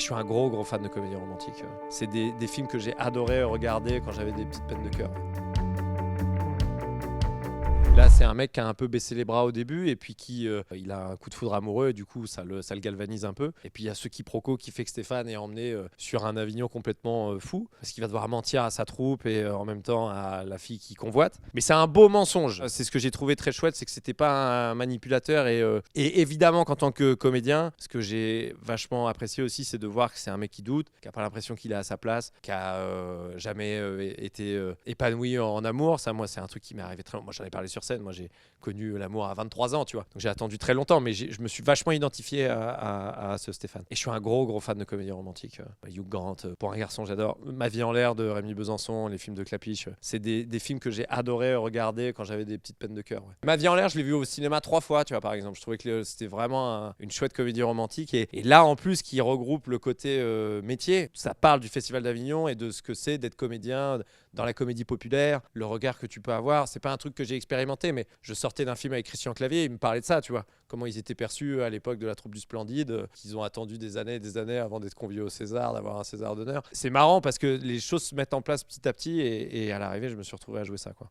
Et je suis un gros fan de comédie romantique. C'est des films que j'ai adoré regarder quand j'avais des petites peines de cœur. Là, c'est un mec qui a un peu baissé les bras au début et puis il a un coup de foudre amoureux et du coup, ça le galvanise un peu. Et puis, il y a ce quiproquo qui fait que Stéphane est emmené sur un Avignon complètement fou parce qu'il va devoir mentir à sa troupe et en même temps à la fille qu'il convoite. Mais c'est un beau mensonge. C'est ce que j'ai trouvé très chouette, c'est que c'était pas un manipulateur et évidemment qu'en tant que comédien, ce que j'ai vachement apprécié aussi, c'est de voir que c'est un mec qui doute, qui a pas l'impression qu'il est à sa place, qui a jamais été épanoui en amour. Ça, moi, c'est un truc qui m'est arrivé très longtemps. Moi, j'en ai parlé sur scène. Moi, j'ai connu l'amour à 23 ans, tu vois. Donc, j'ai attendu très longtemps, mais je me suis vachement identifié à ce Stéphane. Et je suis un gros fan de comédie romantique. Hugh Grant, Pour un garçon, j'adore. Ma vie en l'air de Rémi Besançon, les films de Clapiche. C'est des films que j'ai adoré regarder quand j'avais des petites peines de cœur. Ouais. Ma vie en l'air, je l'ai vu au cinéma 3 fois, tu vois, par exemple. Je trouvais que c'était vraiment une chouette comédie romantique. Et là, en plus, qui regroupe le côté métier, ça parle du Festival d'Avignon et de ce que c'est d'être comédien dans la comédie populaire, le regard que tu peux avoir. C'est pas un truc que j'ai expérimenté, mais je sortais d'un film avec Christian Clavier, il me parlait de ça, tu vois. Comment ils étaient perçus à l'époque de la troupe du Splendide, qu'ils ont attendu des années et des années avant d'être conviés au César, d'avoir un César d'honneur. C'est marrant parce que les choses se mettent en place petit à petit et à l'arrivée, je me suis retrouvé à jouer ça, quoi.